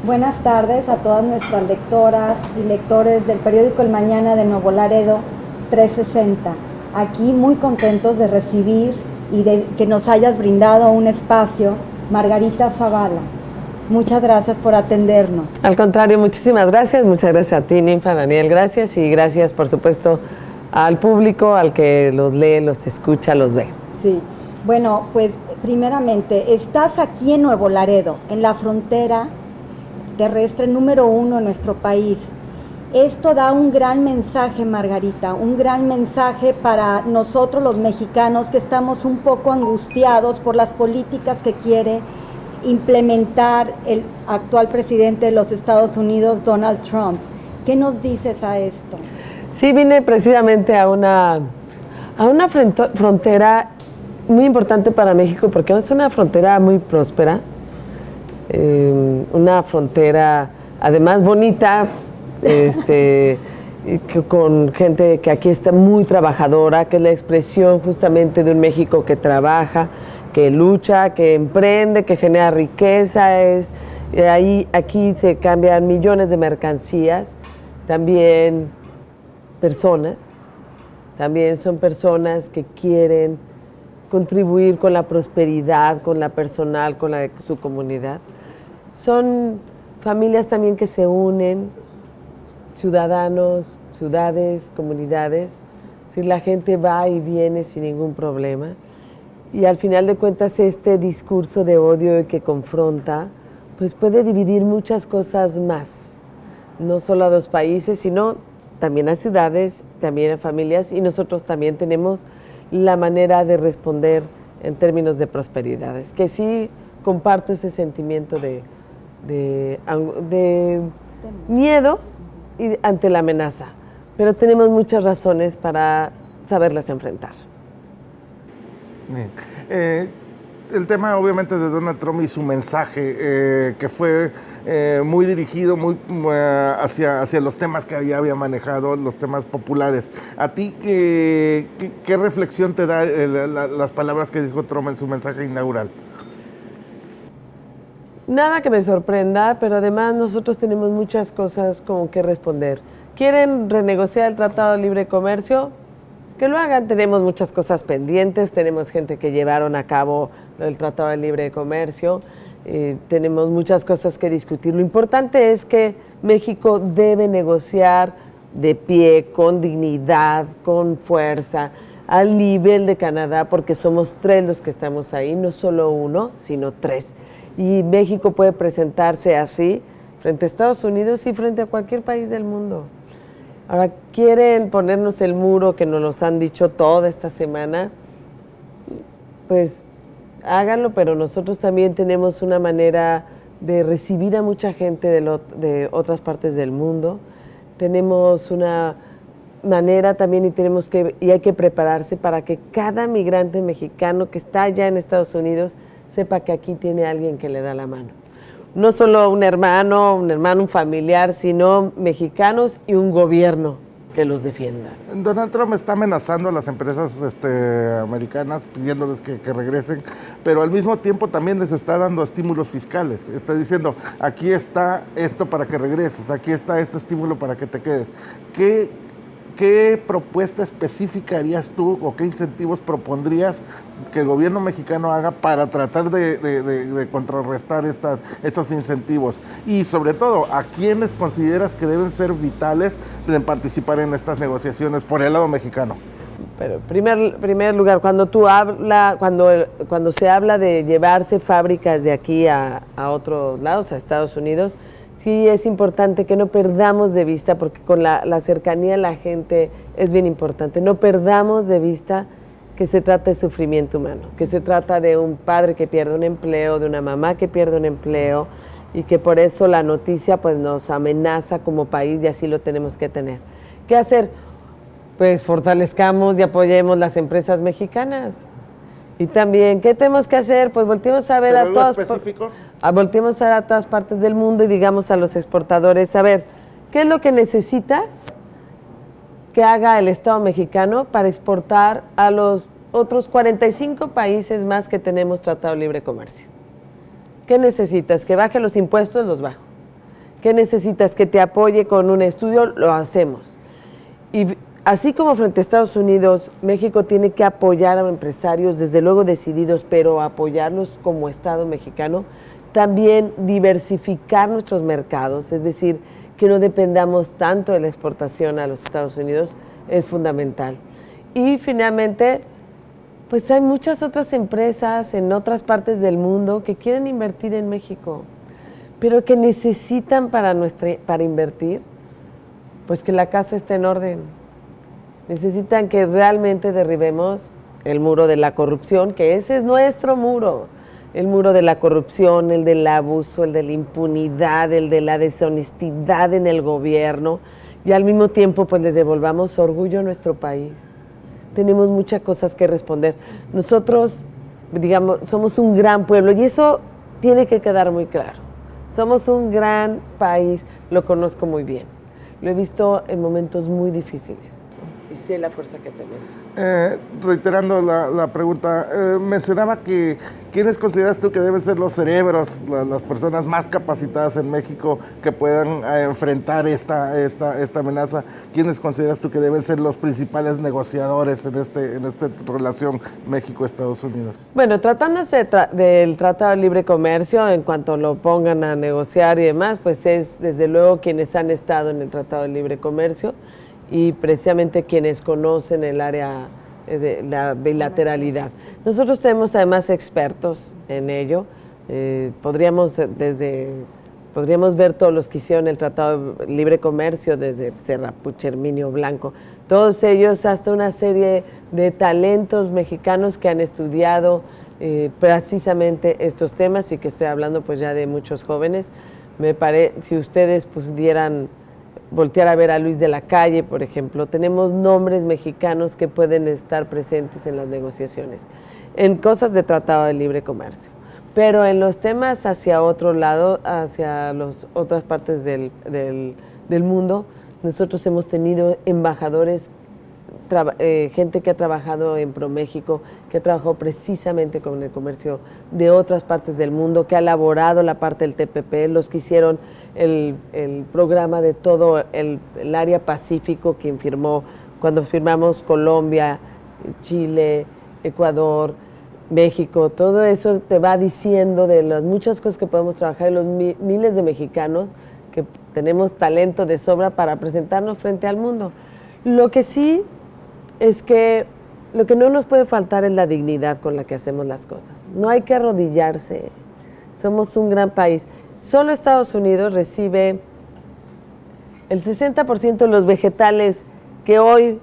Buenas tardes a todas nuestras lectoras y lectores del periódico El Mañana de Nuevo Laredo 360. Aquí muy contentos de recibir y de que nos hayas brindado un espacio, Margarita Zavala. Muchas gracias por atendernos. Al contrario, muchísimas gracias. Muchas gracias a ti, Ninfa, Daniel, gracias. Y gracias, por supuesto, al público, al que los lee, los escucha, los ve. Sí, bueno, pues primeramente, estás aquí en Nuevo Laredo, en la frontera terrestre número 1 en nuestro país. Esto da un gran mensaje, Margarita, un gran mensaje para nosotros los mexicanos que estamos un poco angustiados por las políticas que quiere implementar el actual presidente de los Estados Unidos, Donald Trump. ¿Qué nos dices a esto? Sí, vine precisamente a una frontera muy importante para México, porque es una frontera muy próspera, una frontera además bonita, con gente que aquí está muy trabajadora, que es la expresión justamente de un México que trabaja, que lucha, que emprende, que genera riqueza. Aquí se cambian millones de mercancías, también personas, también son personas que quieren contribuir con la prosperidad, con la personal, con la de su comunidad. Son familias también que se unen, ciudadanos, ciudades, comunidades. Si la gente va y viene sin ningún problema. Y al final de cuentas este discurso de odio que confronta, pues puede dividir muchas cosas más. No solo a dos países, sino también a ciudades, también a familias. Y nosotros también tenemos la manera de responder en términos de prosperidad. Es que sí comparto ese sentimiento de miedo ante la amenaza, pero tenemos muchas razones para saberlas enfrentar. Bien. El tema obviamente de Donald Trump y su mensaje, que fue muy dirigido hacia los temas que ya había manejado, los temas populares. ¿A ti qué reflexión te da las palabras que dijo Trump en su mensaje inaugural? Nada que me sorprenda, pero además nosotros tenemos muchas cosas como que responder. ¿Quieren renegociar el Tratado de Libre Comercio? Que lo hagan. Tenemos muchas cosas pendientes, tenemos gente que llevaron a cabo el Tratado de Libre Comercio, tenemos muchas cosas que discutir. Lo importante es que México debe negociar de pie, con dignidad, con fuerza, al nivel de Canadá, porque somos 3 los que estamos ahí, no solo 1, sino 3. Y México puede presentarse así frente a Estados Unidos y frente a cualquier país del mundo. Ahora, quieren ponernos el muro que nos los han dicho toda esta semana, pues háganlo, pero nosotros también tenemos una manera de recibir a mucha gente de otras partes del mundo. Tenemos una manera también y hay que prepararse para que cada migrante mexicano que está allá en Estados Unidos sepa que aquí tiene alguien que le da la mano. No solo un hermano, un familiar, sino mexicanos y un gobierno que los defienda. Donald Trump está amenazando a las empresas americanas, pidiéndoles que regresen, pero al mismo tiempo también les está dando estímulos fiscales. Está diciendo, aquí está esto para que regreses, aquí está este estímulo para que te quedes. ¿Qué propuesta específica harías tú o qué incentivos propondrías que el gobierno mexicano haga para tratar de contrarrestar esos incentivos? Y sobre todo, ¿a quiénes consideras que deben ser vitales en participar en estas negociaciones por el lado mexicano? Pero en primer lugar, cuando se habla de llevarse fábricas de aquí a otros lados, a Estados Unidos, sí es importante que no perdamos de vista, porque con la cercanía a la gente es bien importante, no perdamos de vista que se trata de sufrimiento humano, que se trata de un padre que pierde un empleo, de una mamá que pierde un empleo, y que por eso la noticia pues nos amenaza como país y así lo tenemos que tener. ¿Qué hacer? Pues fortalezcamos y apoyemos las empresas mexicanas. Y también, ¿qué tenemos que hacer? Pues volteemos a ver volteemos a ver a todas partes del mundo y digamos a los exportadores, a ver, ¿qué es lo que necesitas que haga el Estado mexicano para exportar a los otros 45 países más que tenemos Tratado de Libre Comercio? ¿Qué necesitas? ¿Que baje los impuestos? Los bajo. ¿Qué necesitas? Que te apoye con un estudio, lo hacemos. Y así como frente a Estados Unidos, México tiene que apoyar a empresarios, desde luego decididos, pero apoyarlos como Estado mexicano, también diversificar nuestros mercados, es decir, que no dependamos tanto de la exportación a los Estados Unidos, es fundamental. Y finalmente, pues hay muchas otras empresas en otras partes del mundo que quieren invertir en México, pero que necesitan para invertir, pues que la casa esté en orden. Necesitan que realmente derribemos el muro de la corrupción, que ese es nuestro muro. El muro de la corrupción, el del abuso, el de la impunidad, el de la deshonestidad en el gobierno, y al mismo tiempo pues le devolvamos orgullo a nuestro país. Tenemos muchas cosas que responder. Nosotros, digamos, somos un gran pueblo y eso tiene que quedar muy claro. Somos un gran país, lo conozco muy bien. Lo he visto en momentos muy difíciles y sé la fuerza que tenemos. Reiterando la pregunta, mencionaba que ¿quiénes consideras tú que deben ser los cerebros, las personas más capacitadas en México que puedan enfrentar esta amenaza? ¿Quiénes consideras tú que deben ser los principales negociadores en esta relación México-Estados Unidos? Bueno, tratándose del Tratado de Libre Comercio, en cuanto lo pongan a negociar y demás, pues es desde luego quienes han estado en el Tratado de Libre Comercio y precisamente quienes conocen el área de la bilateralidad. Nosotros tenemos además expertos en ello. Podríamos ver todos los que hicieron el Tratado de Libre Comercio, desde Serrapuch, Herminio Blanco, todos ellos, hasta una serie de talentos mexicanos que han estudiado precisamente estos temas, y que estoy hablando pues ya de muchos jóvenes. Si ustedes pudieran voltear a ver a Luis de la Calle, por ejemplo, tenemos nombres mexicanos que pueden estar presentes en las negociaciones, en cosas de Tratado de Libre Comercio. Pero en los temas hacia otro lado, hacia las otras partes del mundo, nosotros hemos tenido embajadores, gente que ha trabajado en ProMéxico, que ha trabajado precisamente con el comercio de otras partes del mundo, que ha elaborado la parte del TPP, los que hicieron el programa de todo el área Pacífico, quien firmó, cuando firmamos Colombia, Chile, Ecuador, México, todo eso te va diciendo de las muchas cosas que podemos trabajar, y los miles de mexicanos que tenemos talento de sobra para presentarnos frente al mundo. Lo que sí es que lo que no nos puede faltar es la dignidad con la que hacemos las cosas. No hay que arrodillarse. Somos un gran país. Solo Estados Unidos recibe el 60% de los vegetales que hoy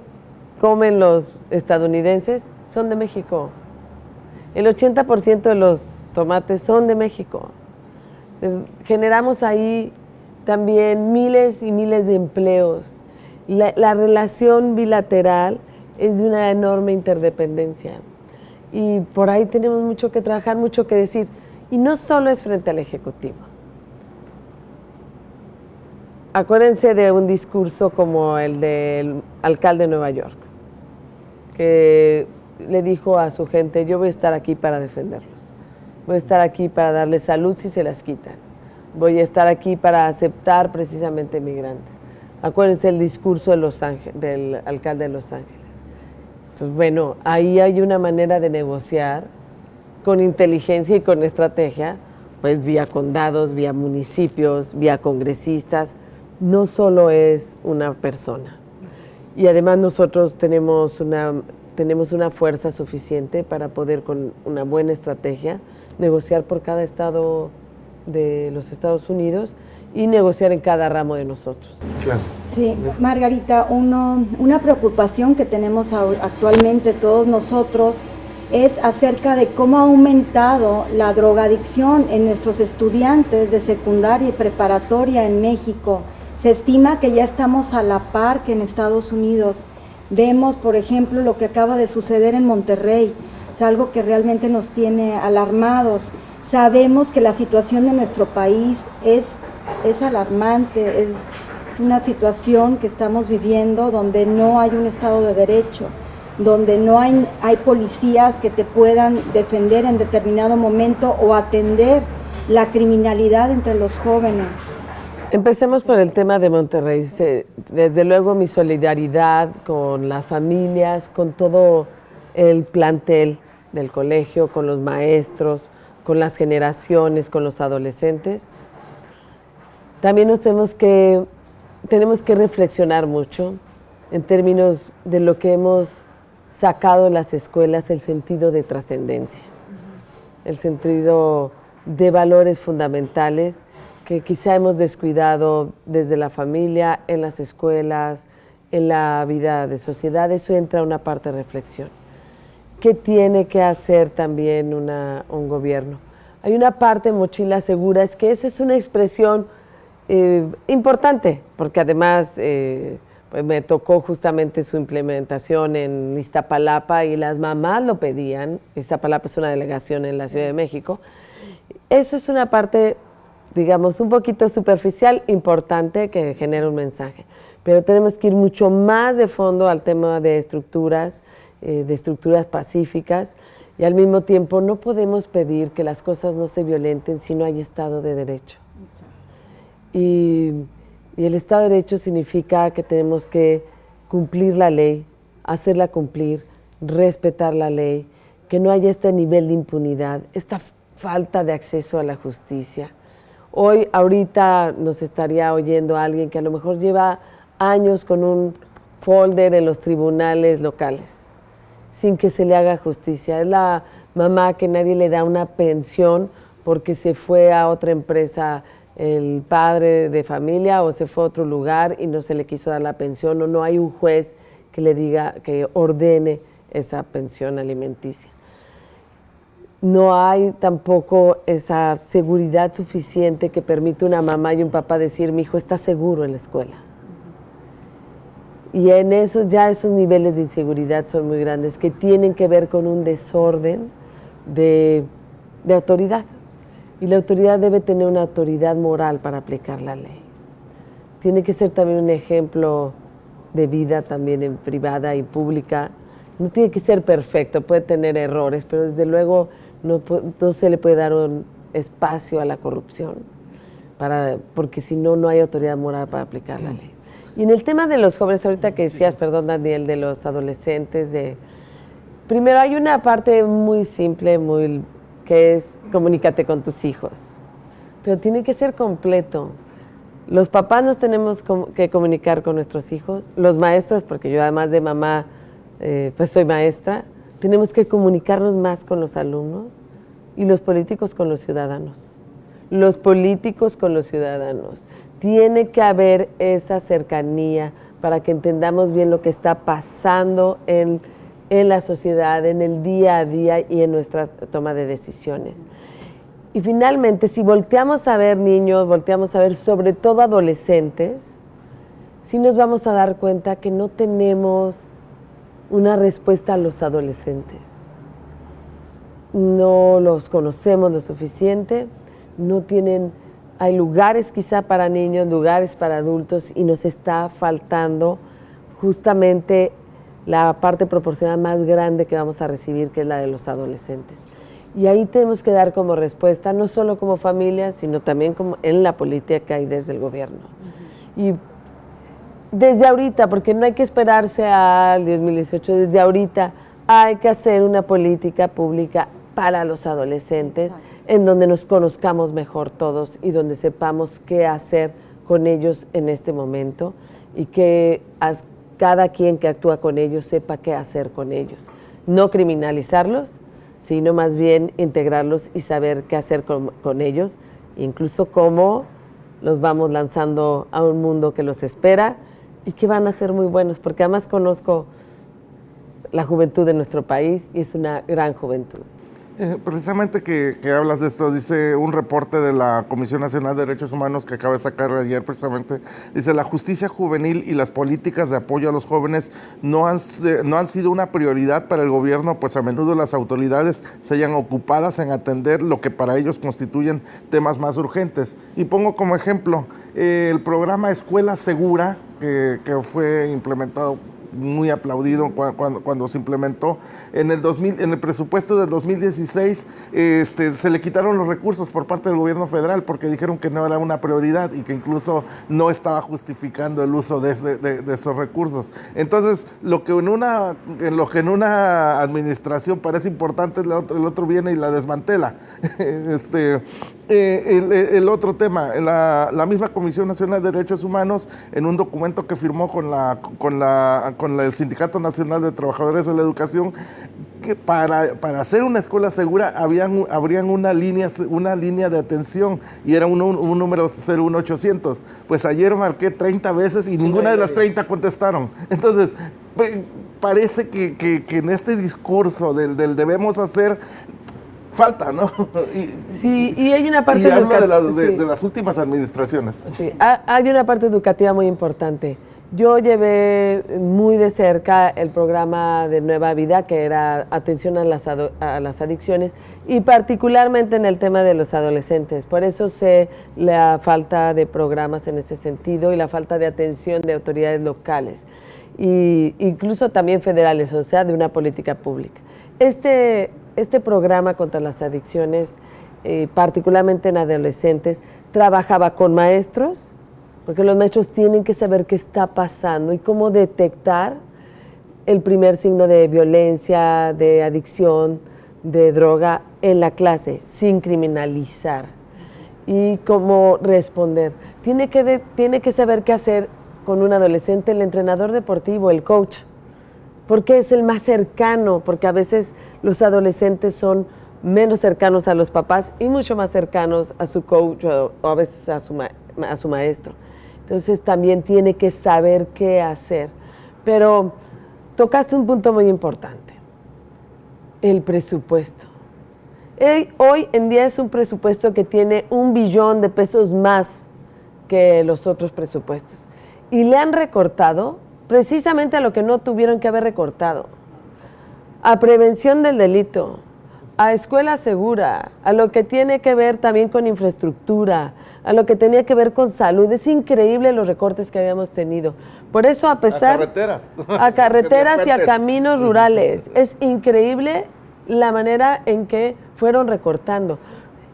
comen los estadounidenses son de México. El 80% de los tomates son de México. Generamos ahí también miles y miles de empleos. La relación bilateral es de una enorme interdependencia. Y por ahí tenemos mucho que trabajar, mucho que decir. Y no solo es frente al Ejecutivo. Acuérdense de un discurso como el del alcalde de Nueva York, que le dijo a su gente: yo voy a estar aquí para defenderlos. Voy a estar aquí para darles salud si se las quitan. Voy a estar aquí para aceptar precisamente migrantes. Acuérdense el discurso del alcalde de Los Ángeles. Entonces, bueno, ahí hay una manera de negociar con inteligencia y con estrategia, pues vía condados, vía municipios, vía congresistas. No solo es una persona. Y además nosotros tenemos una fuerza suficiente para poder, con una buena estrategia, negociar por cada estado de los Estados Unidos y negociar en cada ramo de nosotros. Claro. Sí, Margarita, una preocupación que tenemos actualmente todos nosotros es acerca de cómo ha aumentado la drogadicción en nuestros estudiantes de secundaria y preparatoria en México. Se estima que ya estamos a la par que en Estados Unidos. Vemos, por ejemplo, lo que acaba de suceder en Monterrey. Es algo que realmente nos tiene alarmados. Sabemos que la situación de nuestro país es alarmante, es una situación que estamos viviendo donde no hay un Estado de Derecho, donde no hay policías que te puedan defender en determinado momento o atender la criminalidad entre los jóvenes. Empecemos por el tema de Monterrey. Desde luego mi solidaridad con las familias, con todo el plantel del colegio, con los maestros, con las generaciones, con los adolescentes. También tenemos que reflexionar mucho en términos de lo que hemos sacado de las escuelas, el sentido de trascendencia, el sentido de valores fundamentales que quizá hemos descuidado desde la familia, en las escuelas, en la vida de sociedad. Eso entra a una parte de reflexión. ¿Qué tiene que hacer también un gobierno? Hay una parte, mochila segura, es que esa es una expresión importante, porque además pues me tocó justamente su implementación en Iztapalapa y las mamás lo pedían. Iztapalapa es una delegación en la Ciudad de México. Eso es una parte, digamos, un poquito superficial, importante, que genera un mensaje. Pero tenemos que ir mucho más de fondo al tema de estructuras pacíficas, y al mismo tiempo no podemos pedir que las cosas no se violenten si no hay Estado de Derecho. Y el Estado de Derecho significa que tenemos que cumplir la ley, hacerla cumplir, respetar la ley, que no haya este nivel de impunidad, esta falta de acceso a la justicia. Ahorita nos estaría oyendo alguien que a lo mejor lleva años con un folder en los tribunales locales, sin que se le haga justicia. Es la mamá que nadie le da una pensión porque se fue a otra empresa el padre de familia o se fue a otro lugar y no se le quiso dar la pensión, o no hay un juez que le diga, que ordene esa pensión alimenticia. No hay tampoco esa seguridad suficiente que permite una mamá y un papá decir: mi hijo está seguro en la escuela. Y en eso ya esos niveles de inseguridad son muy grandes, que tienen que ver con un desorden de autoridad. Y la autoridad debe tener una autoridad moral para aplicar la ley. Tiene que ser también un ejemplo de vida también en privada y pública. No tiene que ser perfecto, puede tener errores, pero desde luego no se le puede dar un espacio a la corrupción, porque si no, no hay autoridad moral para aplicar la ley. Y en el tema de los jóvenes, ahorita que decías, perdón Daniel, de los adolescentes, primero hay una parte muy simple, que es comunícate con tus hijos, pero tiene que ser completo. Los papás nos tenemos que comunicar con nuestros hijos, los maestros, porque yo además de mamá, pues soy maestra, tenemos que comunicarnos más con los alumnos, y los políticos con los ciudadanos. Los políticos con los ciudadanos. Tiene que haber esa cercanía para que entendamos bien lo que está pasando en la sociedad, en el día a día y en nuestra toma de decisiones. Y finalmente, si volteamos a ver niños, volteamos a ver sobre todo adolescentes, sí nos vamos a dar cuenta que no tenemos una respuesta a los adolescentes. No los conocemos lo suficiente, hay lugares quizá para niños, lugares para adultos, y nos está faltando justamente la parte proporcional más grande que vamos a recibir, que es la de los adolescentes. Y ahí tenemos que dar como respuesta, no solo como familia, sino también como en la política y desde el gobierno. Y desde ahorita, porque no hay que esperarse al 2018, desde ahorita hay que hacer una política pública para los adolescentes, en donde nos conozcamos mejor todos y donde sepamos qué hacer con ellos en este momento, y que cada quien que actúa con ellos sepa qué hacer con ellos. No criminalizarlos, sino más bien integrarlos y saber qué hacer con ellos, incluso cómo los vamos lanzando a un mundo que los espera y que van a ser muy buenos, porque además conozco la juventud de nuestro país y es una gran juventud. Precisamente que hablas de esto, dice un reporte de la Comisión Nacional de Derechos Humanos que acaba de sacar ayer precisamente, dice: la justicia juvenil y las políticas de apoyo a los jóvenes no han sido una prioridad para el gobierno, pues a menudo las autoridades se hallan ocupadas en atender lo que para ellos constituyen temas más urgentes. Y pongo como ejemplo el programa Escuela Segura, que fue implementado muy aplaudido cuando se implementó. En el presupuesto del 2016 se le quitaron los recursos por parte del gobierno federal porque dijeron que no era una prioridad y que incluso no estaba justificando el uso de esos recursos. Entonces, lo que en una administración parece importante, el otro viene y la desmantela. El otro tema, la misma Comisión Nacional de Derechos Humanos, en un documento que firmó con el Sindicato Nacional de Trabajadores de la Educación, que para hacer una escuela segura habrían una línea de atención y era un número 01800. Pues ayer marqué 30 veces y ninguna de las 30 contestaron. Entonces, parece que en este discurso del debemos hacer, falta, ¿no? Sí, y hay una parte de las últimas administraciones. Sí, hay una parte educativa muy importante. Yo llevé muy de cerca el programa de Nueva Vida, que era atención a las adicciones, y particularmente en el tema de los adolescentes. Por eso sé la falta de programas en ese sentido y la falta de atención de autoridades locales, e incluso también federales, o sea, de una política pública. Este programa contra las adicciones, particularmente en adolescentes, trabajaba con maestros, porque los maestros tienen que saber qué está pasando y cómo detectar el primer signo de violencia, de adicción, de droga en la clase, sin criminalizar, y cómo responder. Tiene que saber qué hacer con un adolescente el entrenador deportivo, el coach, porque es el más cercano, porque a veces los adolescentes son menos cercanos a los papás y mucho más cercanos a su coach o a veces a su maestro. Entonces también tiene que saber qué hacer. Pero tocaste un punto muy importante, el presupuesto. Hoy en día es un presupuesto que tiene $1 billón más que los otros presupuestos. Y le han recortado precisamente a lo que no tuvieron que haber recortado. A prevención del delito, a escuela segura, a lo que tiene que ver también con infraestructura, a lo que tenía que ver con salud. Es increíble los recortes que habíamos tenido. Por eso, a pesar... A carreteras y a caminos rurales. Es increíble la manera en que fueron recortando.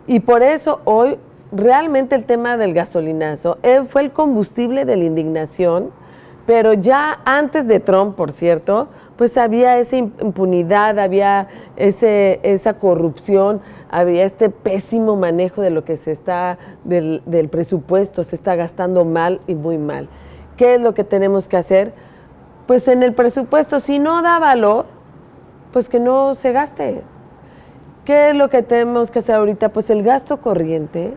Y por eso hoy realmente el tema del gasolinazo fue el combustible de la indignación, pero ya antes de Trump, por cierto, pues había esa impunidad, había esa corrupción, había este pésimo manejo de lo que del presupuesto, se está gastando mal y muy mal. ¿Qué es lo que tenemos que hacer? Pues en el presupuesto, si no da valor, pues que no se gaste. ¿Qué es lo que tenemos que hacer ahorita? Pues el gasto corriente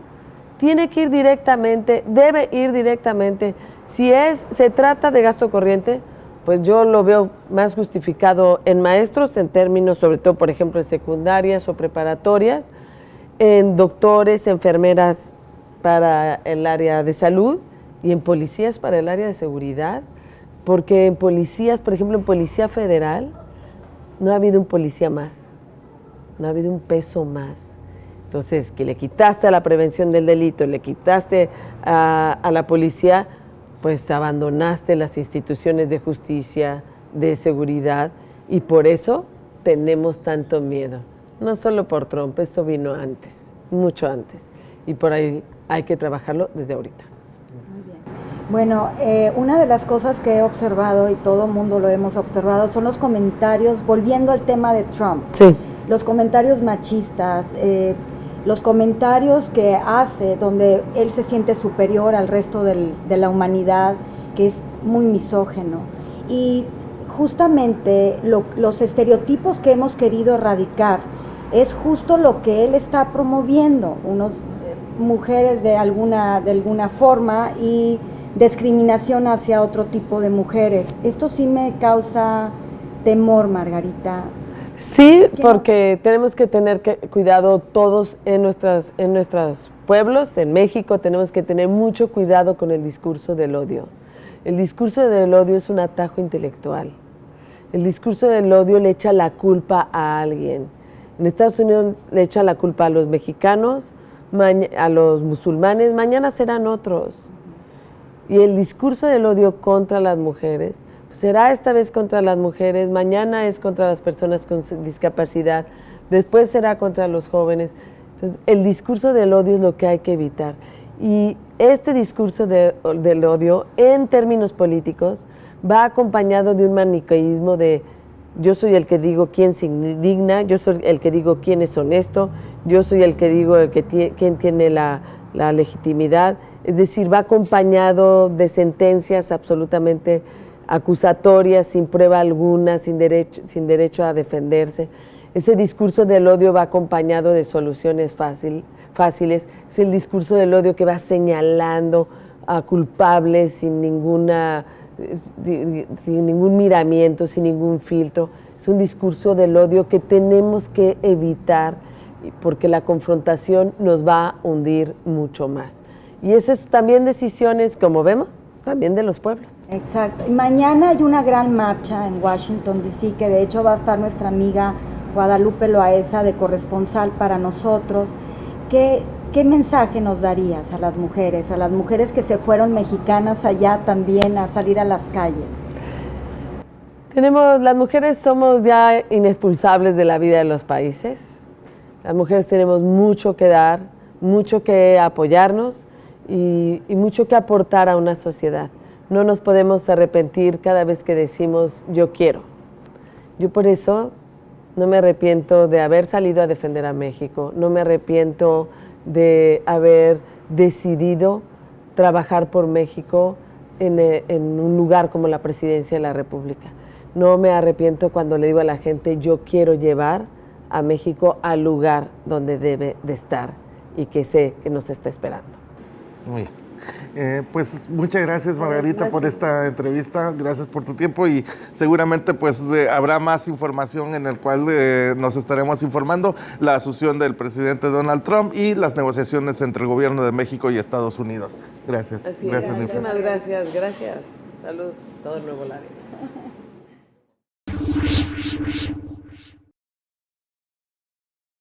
tiene que ir directamente, debe ir directamente. Si se trata de gasto corriente, pues yo lo veo más justificado en maestros, en términos sobre todo, por ejemplo, en secundarias o preparatorias, en doctores, enfermeras para el área de salud y en policías para el área de seguridad, porque en policías, por ejemplo, en Policía Federal, no ha habido un policía más, no ha habido un peso más. Entonces, que le quitaste a la prevención del delito, le quitaste a la policía, pues abandonaste las instituciones de justicia, de seguridad, y por eso tenemos tanto miedo. No solo por Trump, esto vino antes, mucho antes, y por ahí hay que trabajarlo desde ahorita. Muy bien. Bueno, una de las cosas que he observado, y todo el mundo lo hemos observado, son los comentarios, volviendo al tema de Trump. Sí. Los comentarios machistas, los comentarios que hace donde él se siente superior al resto de la humanidad, que es muy misógino. Y justamente los estereotipos que hemos querido erradicar es justo lo que él está promoviendo, mujeres de alguna forma y discriminación hacia otro tipo de mujeres. Esto sí me causa temor, Margarita. Sí, porque tenemos que tener cuidado todos en nuestros pueblos, en México tenemos que tener mucho cuidado con el discurso del odio. El discurso del odio es un atajo intelectual. El discurso del odio le echa la culpa a alguien. En Estados Unidos le echa la culpa a los mexicanos, a los musulmanes, mañana serán otros. Y el discurso del odio contra las mujeres, Será esta vez contra las mujeres, mañana es contra las personas con discapacidad, después será contra los jóvenes. Entonces, el discurso del odio es lo que hay que evitar. Y este discurso del odio, en términos políticos, va acompañado de un maniqueísmo de yo soy el que digo quién se indigna, yo soy el que digo quién es honesto, yo soy el que digo quién tiene la legitimidad. Es decir, va acompañado de sentencias absolutamente acusatorias, sin prueba alguna, sin derecho a defenderse. Ese discurso del odio va acompañado de soluciones fáciles. Es el discurso del odio que va señalando a culpables sin ningún miramiento, sin ningún filtro. Es un discurso del odio que tenemos que evitar porque la confrontación nos va a hundir mucho más. Y esas también decisiones, como vemos, también de los pueblos. Exacto. Y mañana hay una gran marcha en Washington, D.C., que de hecho va a estar nuestra amiga Guadalupe Loaesa de corresponsal para nosotros. ¿Qué mensaje nos darías a las mujeres que se fueron mexicanas allá también a salir a las calles? Las mujeres somos ya inexpulsables de la vida de los países. Las mujeres tenemos mucho que dar, mucho que apoyarnos y mucho que aportar a una sociedad. No nos podemos arrepentir cada vez que decimos yo quiero. Yo por eso no me arrepiento de haber salido a defender a México, no me arrepiento de haber decidido trabajar por México en un lugar como la Presidencia de la República. No me arrepiento cuando le digo a la gente yo quiero llevar a México al lugar donde debe de estar y que sé que nos está esperando. Muy bien. Pues muchas gracias, Margarita, por esta entrevista, gracias por tu tiempo y seguramente pues habrá más información en el cual nos estaremos informando, la asunción del presidente Donald Trump y las negociaciones entre el gobierno de México y Estados Unidos. Gracias. Así es. Muchísimas gracias. Todo el Nuevo Laredo.